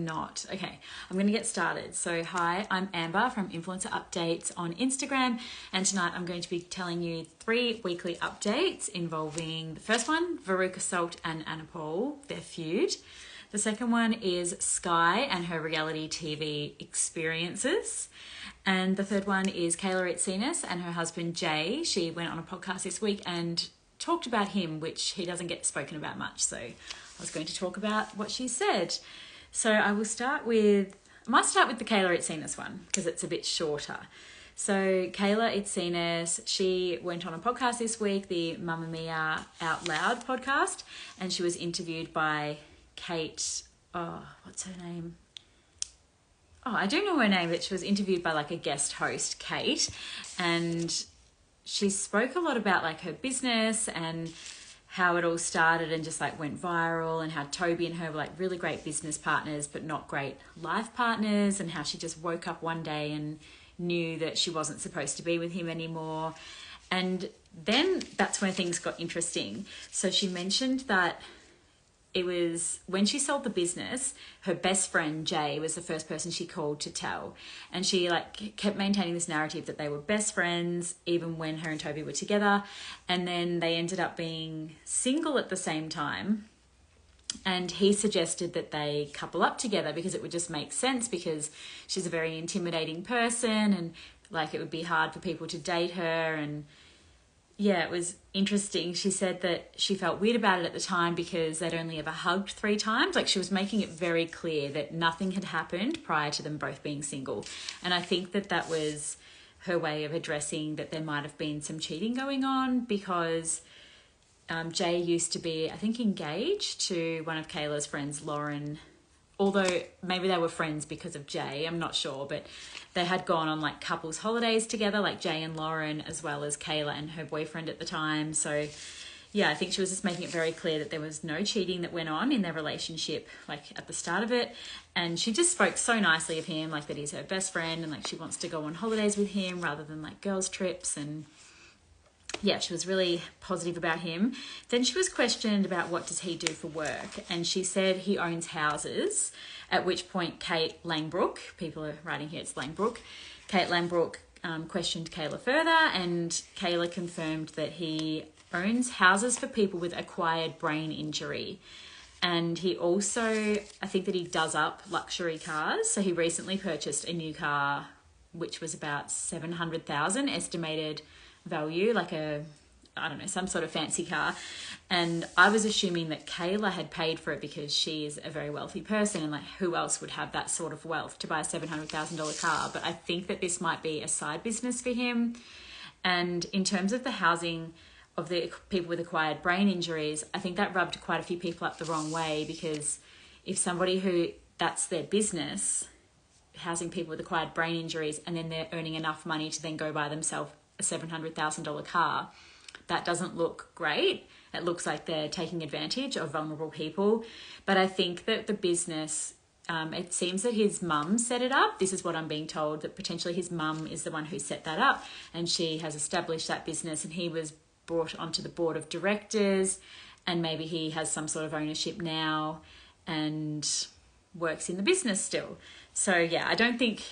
Not. Okay, I'm going to get started. So hi, I'm Amber from Influencer Updates on Instagram, and tonight I'm going to be telling you 3 weekly updates involving the first one, Veruca and Anna Paul, their feud. The second one is Skye and her reality TV experiences. And the third one is Kayla Itsines and her husband Jae. She went on a podcast this week and talked about him, which he doesn't get spoken about much. So I was going to talk about what she said. So I might start with the Kayla Itsines one because it's a bit shorter. So Kayla Itsines, she went on a podcast this week, the Mamamia Out Loud podcast, and she was interviewed by Kate, what's her name? Oh, I do know her name, but she was interviewed by like a guest host, Kate, and she spoke a lot about like her business and how it all started and just like went viral, and how Toby and her were like really great business partners but not great life partners, and how she just woke up one day and knew that she wasn't supposed to be with him anymore. And then that's when things got interesting. So she mentioned that it was when she sold the business, her best friend Jae was the first person she called to tell. And she like kept maintaining this narrative that they were best friends even when her and Toby were together. And then they ended up being single at the same time. And he suggested that they couple up together because it would just make sense, because she's a very intimidating person and like it would be hard for people to date her. And yeah, it was interesting. She said that she felt weird about it at the time because they'd only ever hugged 3 times. Like she was making it very clear that nothing had happened prior to them both being single. And I think that that was her way of addressing that there might have been some cheating going on, because Jae used to be, I think, engaged to one of Kayla's friends, Lauren. Although maybe they were friends because of Jae, I'm not sure, but they had gone on like couples holidays together, like Jae and Lauren, as well as Kayla and her boyfriend at the time. So yeah, I think she was just making it very clear that there was no cheating that went on in their relationship, like at the start of it. And she just spoke so nicely of him, like that he's her best friend and like she wants to go on holidays with him rather than like girls' trips. And yeah, she was really positive about him. Then she was questioned about what does he do for work, and she said he owns houses, at which point Kate Langbrook, people are writing here it's Langbrook, Kate Langbrook questioned Kayla further, and Kayla confirmed that he owns houses for people with acquired brain injury. And he also, I think that he does up luxury cars. So he recently purchased a new car, which was about $700,000 estimated value, like some sort of fancy car. And I was assuming that Kayla had paid for it because she is a very wealthy person, and like who else would have that sort of wealth to buy a $700,000 car? But I think that this might be a side business for him. And in terms of the housing of the people with acquired brain injuries, I think that rubbed quite a few people up the wrong way, because if somebody who that's their business, housing people with acquired brain injuries, and then they're earning enough money to then go buy themselves a $700,000 car, that doesn't look great. It looks like they're taking advantage of vulnerable people. But I think that the business, it seems that his mum set it up. This is what I'm being told, that potentially his mum is the one who set that up, and she has established that business, and he was brought onto the board of directors, and maybe he has some sort of ownership now and works in the business still. So yeah, I don't think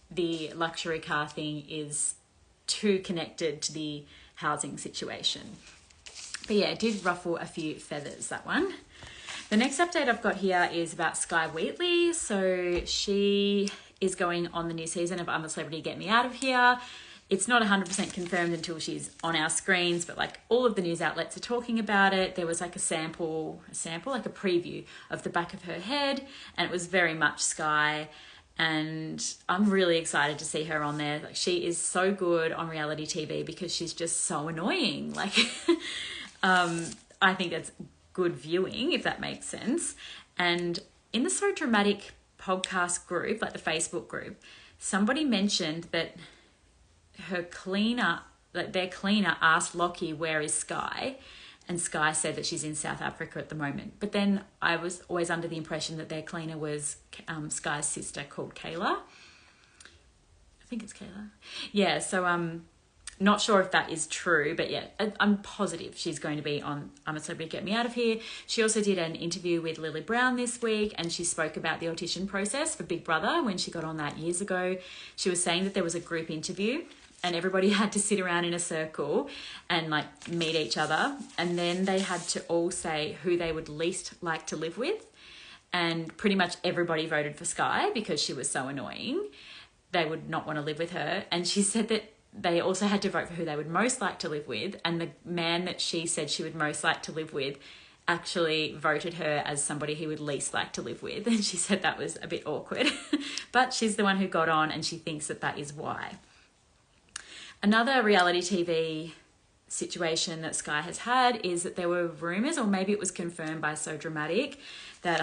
the luxury car thing is too connected to the housing situation. But yeah, it did ruffle a few feathers, that one. The next update I've got here is about Skye Whealey. So she is going on the new season of I'm a Celebrity, Get Me Out of Here. It's not 100% confirmed until she's on our screens, but like all of the news outlets are talking about it. There was like a sample, like a preview of the back of her head, and it was very much Skye. And I'm really excited to see her on there. Like she is so good on reality TV because she's just so annoying. Like, I think it's good viewing, if that makes sense. And in the So Dramatic podcast group, like the Facebook group, somebody mentioned that their cleaner asked Lockie, where is Skye? And Skye said that she's in South Africa at the moment. But then I was always under the impression that their cleaner was Skye's sister called Kayla. I think it's Kayla. Yeah, so not sure if that is true, but yeah, I'm positive she's going to be on I'm a Celebrity, Get Me Out of Here. She also did an interview with Lily Brown this week, and she spoke about the audition process for Big Brother when she got on that years ago. She was saying that there was a group interview and everybody had to sit around in a circle and like meet each other, and then they had to all say who they would least like to live with. And pretty much everybody voted for Skye because she was so annoying. They would not want to live with her. And she said that they also had to vote for who they would most like to live with. And the man that she said she would most like to live with actually voted her as somebody he would least like to live with. And she said that was a bit awkward. But she's the one who got on, and she thinks that that is why. Another reality TV situation that Skye has had is that there were rumours, or maybe it was confirmed by So Dramatic, that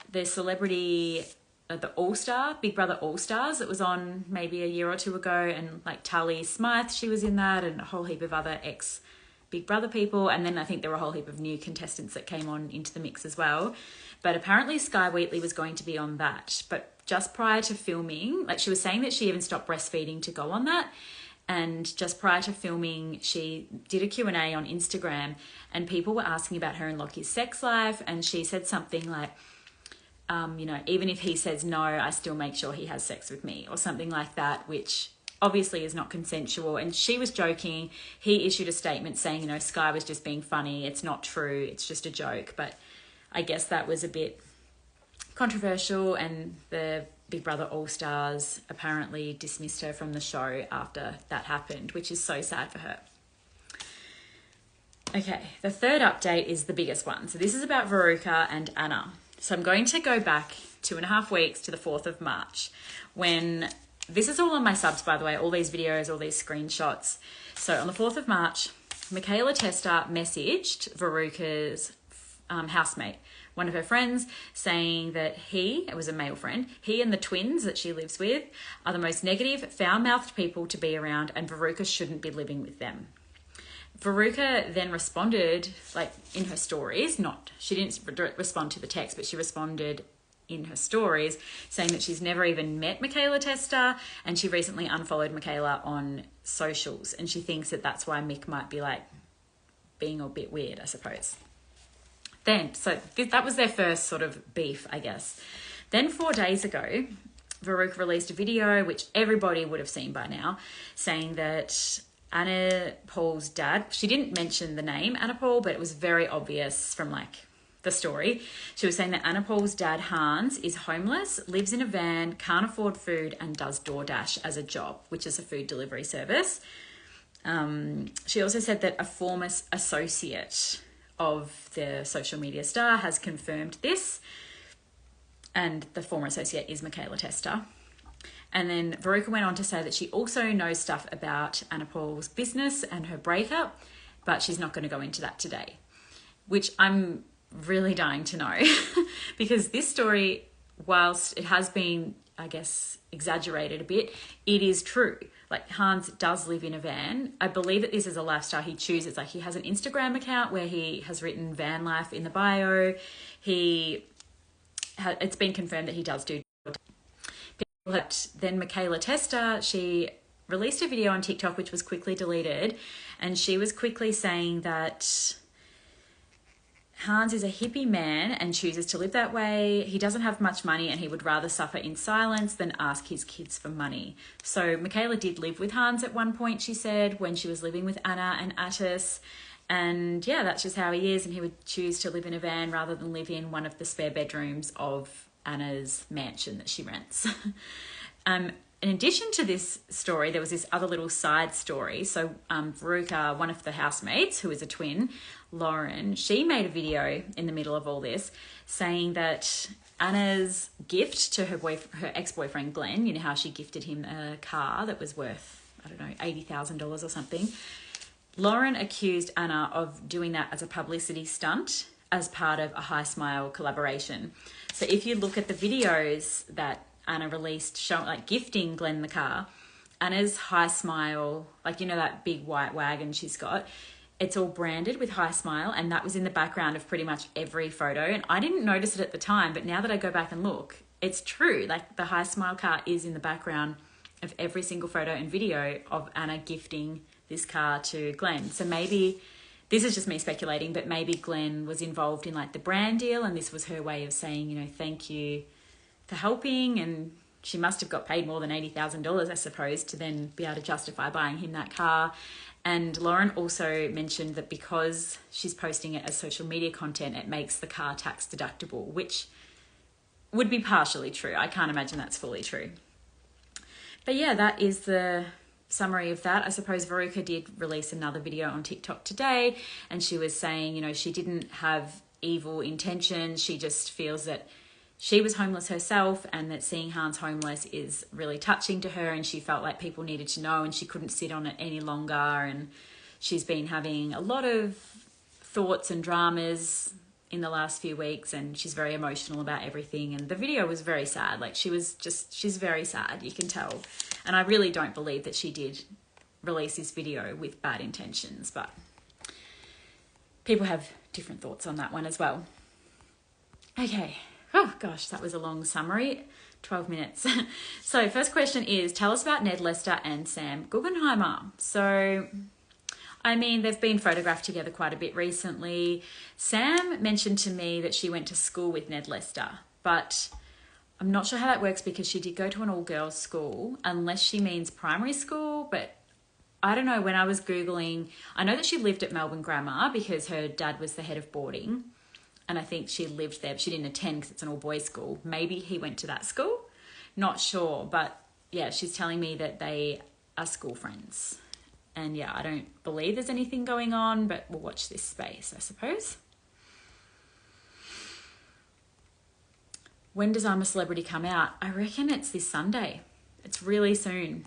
the celebrity... the All-Star, Big Brother All-Stars, that was on maybe a year or two ago, and like Tali Smythe, she was in that, and a whole heap of other ex-Big Brother people, and then I think there were a whole heap of new contestants that came on into the mix as well. But apparently Skye Wheatley was going to be on that, but just prior to filming, like she was saying that she even stopped breastfeeding to go on that, and just prior to filming she did a Q&A on Instagram, and people were asking about her and Lockie's sex life, and she said something like, you know, even if he says no, I still make sure he has sex with me, or something like that, which obviously is not consensual. And she was joking. He issued a statement saying, you know, Skye was just being funny. It's not true. It's just a joke. But I guess that was a bit controversial, and the Big Brother All-Stars apparently dismissed her from the show after that happened, which is so sad for her. Okay, the third update is the biggest one. So this is about Veruca and Anna. So I'm going to go back 2.5 weeks to the 4th of March, when this is all on my subs, by the way, all these videos, all these screenshots. So on the 4th of March, Kayla Testa messaged Veruca's housemate, one of her friends, saying that it was a male friend, he and the twins that she lives with are the most negative, foul-mouthed people to be around, and Veruca shouldn't be living with them. Veruca then responded, like in her stories, she didn't respond to the text, but she responded in her stories saying that she's never even met Kayla Testa, and she recently unfollowed Kayla on socials, and she thinks that that's why Mik might be like being a bit weird, I suppose. So that was their first sort of beef, I guess. Then 4 days ago, Veruca released a video, which everybody would have seen by now, saying that Anna Paul's dad, she didn't mention the name Anna Paul, but it was very obvious from like the story. She was saying that Anna Paul's dad, Hans, is homeless, lives in a van, can't afford food, and does DoorDash as a job, which is a food delivery service. She also said that a former associate of the social media star has confirmed this, and the former associate is Kayla Testa. And then Veruca went on to say that she also knows stuff about Anna Paul's business and her breakup, but she's not going to go into that today, which I'm really dying to know because this story, whilst it has been, I guess, exaggerated a bit, it is true. Like, Hans does live in a van. I believe that this is a lifestyle he chooses. Like, he has an Instagram account where he has written van life in the bio. It's been confirmed that he does do. But then Kayla Testa, she released a video on TikTok, which was quickly deleted. And she was quickly saying that Hans is a hippie man and chooses to live that way. He doesn't have much money and he would rather suffer in silence than ask his kids for money. So Kayla did live with Hans at one point, she said, when she was living with Anna and Attis. And yeah, that's just how he is. And he would choose to live in a van rather than live in one of the spare bedrooms of Anna's mansion that she rents. In addition to this story, there was this other little side story. So Veruca, one of the housemates, who is a twin, Lauren, she made a video in the middle of all this saying that Anna's gift to her ex-boyfriend Glenn, you know how she gifted him a car that was worth, I don't know, $80,000 or something. Lauren accused Anna of doing that as a publicity stunt as part of a High Smile collaboration. So if you look at the videos that Anna released showing, like, gifting Glenn the car, Anna's High Smile, like, you know, that big white wagon she's got, it's all branded with High Smile, and that was in the background of pretty much every photo. And I didn't notice it at the time, but now that I go back and look, it's true. Like, the High Smile car is in the background of every single photo and video of Anna gifting this car to Glenn. So maybe, this is just me speculating, but maybe Glenn was involved in like the brand deal and this was her way of saying, you know, thank you for helping. And she must have got paid more than $80,000, I suppose, to then be able to justify buying him that car. And Lauren also mentioned that because she's posting it as social media content, it makes the car tax deductible, which would be partially true. I can't imagine that's fully true. But yeah, that is the summary of that. I suppose Veruca did release another video on TikTok today, and she was saying, you know, she didn't have evil intentions. She just feels that she was homeless herself and that seeing Hans homeless is really touching to her, and she felt like people needed to know and she couldn't sit on it any longer. And she's been having a lot of thoughts and dramas in the last few weeks, and she's very emotional about everything. And the video was very sad. Like, she's very sad, you can tell. And I really don't believe that she did release this video with bad intentions, but people have different thoughts on that one as well. Okay. Oh gosh, that was a long summary, 12 minutes. So first question is, tell us about Ned Lester and Sam Guggenhemier. So, I mean, they've been photographed together quite a bit recently. Sam mentioned to me that she went to school with Ned Lester, but I'm not sure how that works because she did go to an all-girls school, unless she means primary school, but I don't know. When I was Googling, I know that she lived at Melbourne Grammar because her dad was the head of boarding. And I think she lived there, but she didn't attend because it's an all-boys school. Maybe he went to that school. Not sure. But yeah, she's telling me that they are school friends. And yeah, I don't believe there's anything going on, but we'll watch this space, I suppose. When does I'm a Celebrity come out? I reckon it's this Sunday. It's really soon.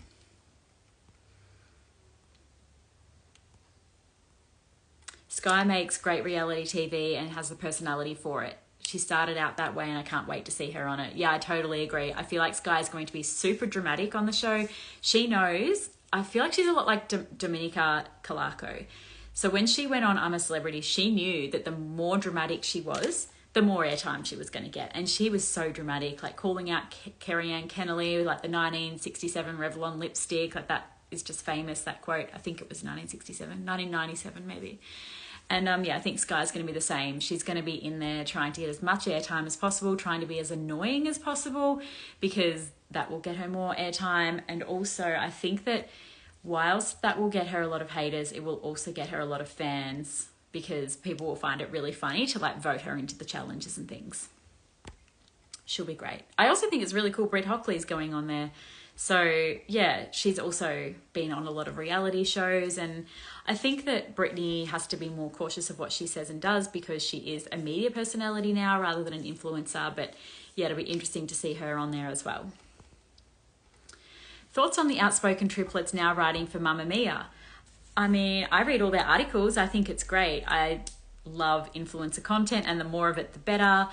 Skye makes great reality TV and has the personality for it. She started out that way and I can't wait to see her on it. Yeah, I totally agree. I feel like Skye is going to be super dramatic on the show. She knows. I feel like she's a lot like Dominica Colaco. So when she went on I'm a Celebrity, she knew that the more dramatic she was, the more airtime she was going to get. And she was so dramatic, like calling out Kerry Ann Kennelly with like the 1967 Revlon lipstick. Like, that is just famous, that quote. I think it was 1997 maybe. And yeah, I think Skye's going to be the same. She's going to be in there trying to get as much airtime as possible, trying to be as annoying as possible, because that will get her more airtime. And also, I think that whilst that will get her a lot of haters, it will also get her a lot of fans, because people will find it really funny to like vote her into the challenges and things. She'll be great. I also think it's really cool Brit Hockley's going on there. So yeah, she's also been on a lot of reality shows, and I think that Brittany has to be more cautious of what she says and does because she is a media personality now rather than an influencer. But yeah, it'll be interesting to see her on there as well. Thoughts on the Outspoken triplets now writing for Mamamia? I mean, I read all their articles. I think it's great. I love influencer content, and the more of it, the better.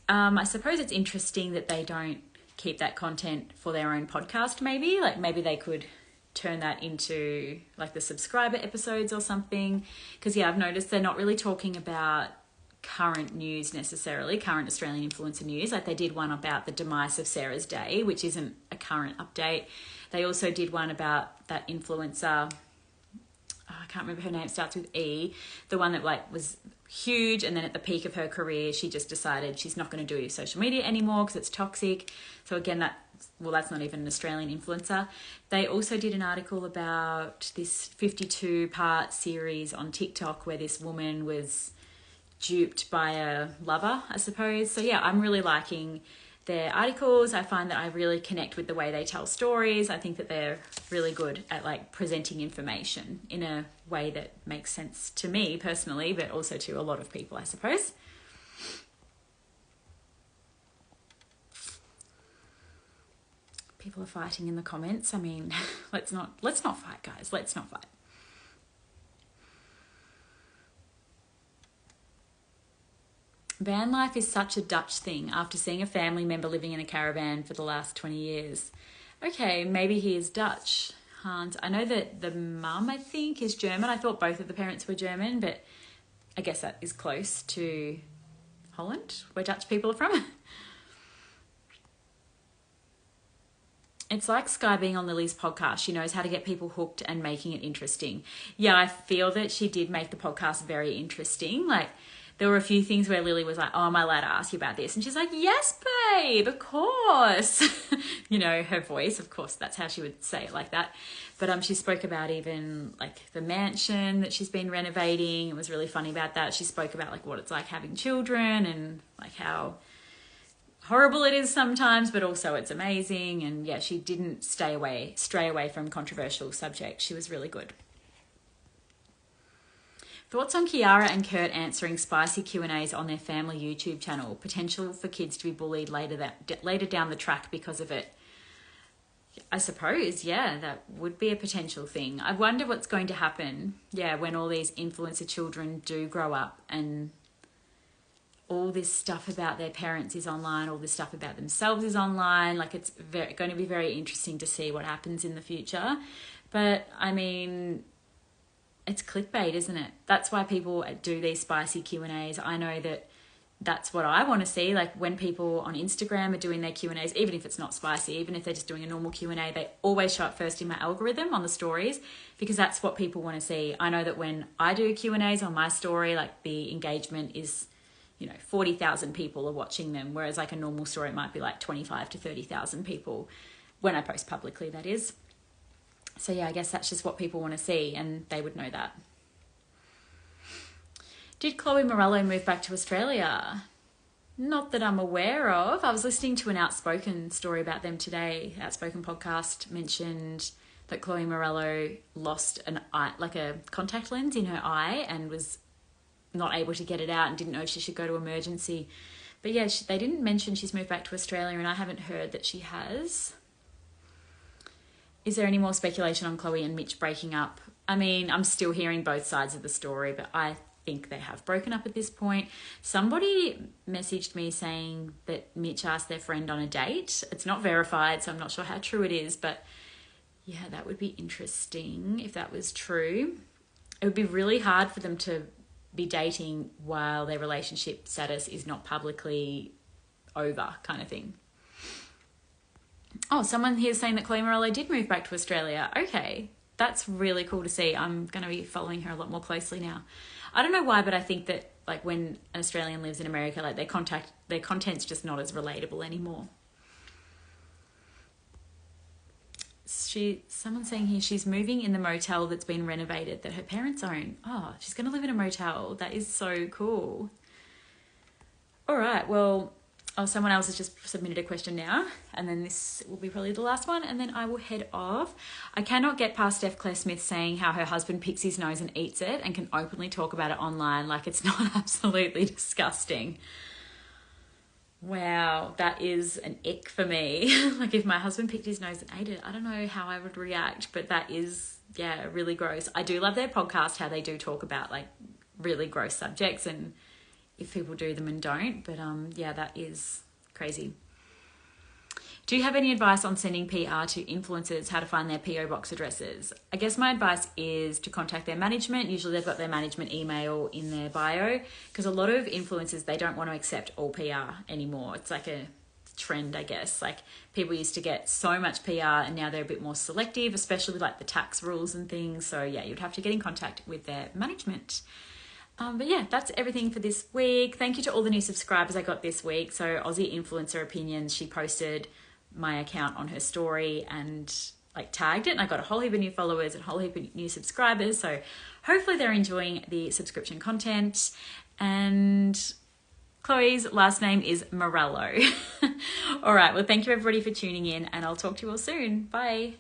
I suppose it's interesting that they don't keep that content for their own podcast, maybe. Like, maybe they could turn that into like the subscriber episodes or something. Because yeah, I've noticed they're not really talking about current news necessarily, current Australian influencer news. Like, they did one about the demise of Sarah's Day, which isn't a current update. They also did one about that influencer, I can't remember her name, it starts with E, the one that like was huge, and then at the peak of her career she just decided she's not going to do social media anymore because it's toxic. So again, that's not even an Australian influencer. They also did an article about this 52-part series on TikTok where this woman was duped by a lover, I suppose. So yeah, I'm really liking their articles. I find that I really connect with the way they tell stories. I think that they're really good at like presenting information in a way that makes sense to me personally, but also to a lot of people, I suppose. People are fighting in the comments. I mean, let's not fight, guys. Let's not fight. Van life is such a Dutch thing after seeing a family member living in a caravan for the last 20 years. Okay, maybe he is Dutch, Hans. I know that the mum, I think, is German. I thought both of the parents were German, but I guess that is close to Holland, where Dutch people are from. it's like Skye being on Lily's podcast. She knows how to get people hooked and making it interesting. Yeah, I feel that she did make the podcast very interesting. Like, there were a few things where Lily was like, oh, am I allowed to ask you about this? And she's like, yes, babe, of course. You know, her voice, of course, that's how she would say it like that. But she spoke about even like the mansion that she's been renovating. It was really funny about that. She spoke about like what it's like having children and like how horrible it is sometimes, but also it's amazing. And yeah, she didn't stray away from controversial subjects. She was really good. Thoughts on Keiara and Kurt answering spicy Q&As on their family YouTube channel. Potential for kids to be bullied later down the track because of it. I suppose, yeah, that would be a potential thing. I wonder what's going to happen, yeah, when all these influencer children do grow up and all this stuff about their parents is online, all this stuff about themselves is online. Like, it's going to be very interesting to see what happens in the future. But, I mean, it's clickbait, isn't it? That's why people do these spicy Q&As. I know that that's what I want to see. Like, when people on Instagram are doing their Q&As, even if it's not spicy, even if they're just doing a normal Q&A, they always show up first in my algorithm on the stories because that's what people want to see. I know that when I do Q&As on my story, like, the engagement is, 40,000 people are watching them, whereas like a normal story, it might be like 25 to 30,000 people when I post publicly, that is. So yeah, I guess that's just what people want to see, and they would know that. Did Chloe Morello move back to Australia? Not that I'm aware of. I was listening to an Outspoken story about them today. Outspoken podcast mentioned that Chloe Morello lost a contact lens in her eye and was not able to get it out and didn't know if she should go to emergency. But yeah, they didn't mention she's moved back to Australia, and I haven't heard that she has. Is there any more speculation on Chloe and Mitch breaking up? I mean, I'm still hearing both sides of the story, but I think they have broken up at this point. Somebody messaged me saying that Mitch asked their friend on a date. It's not verified, so I'm not sure how true it is, but yeah, that would be interesting if that was true. It would be really hard for them to be dating while their relationship status is not publicly over, kind of thing. Oh, someone here is saying that Chloe Morello did move back to Australia. Okay, that's really cool to see. I'm going to be following her a lot more closely now. I don't know why, but I think that like when an Australian lives in America, like their content's just not as relatable anymore. Someone's saying here she's moving in the motel that's been renovated that her parents own. Oh, she's going to live in a motel. That is so cool. All right, well, someone else has just submitted a question now, and then this will be probably the last one, and then I will head off. I cannot get past Steph Claire Smith saying how her husband picks his nose and eats it and can openly talk about it online like it's not absolutely disgusting. Wow, that is an ick for me. Like, if my husband picked his nose and ate it, I don't know how I would react, but that is, yeah, really gross. I do love their podcast, how they do talk about like really gross subjects and if people do them and don't, but yeah, that is crazy. Do you have any advice on sending PR to influencers, how to find their PO box addresses? I guess my advice is to contact their management. Usually they've got their management email in their bio, because a lot of influencers, they don't want to accept all PR anymore. It's like a trend, I guess. Like, people used to get so much PR and now they're a bit more selective, especially like the tax rules and things. So yeah, you'd have to get in contact with their management. But yeah, that's everything for this week. Thank you to all the new subscribers I got this week. So Aussie Influencer Opinions, she posted my account on her story and like tagged it, and I got a whole heap of new followers and a whole heap of new subscribers. So hopefully they're enjoying the subscription content. And Chloe's last name is Morello. All right, well, thank you everybody for tuning in, and I'll talk to you all soon. Bye.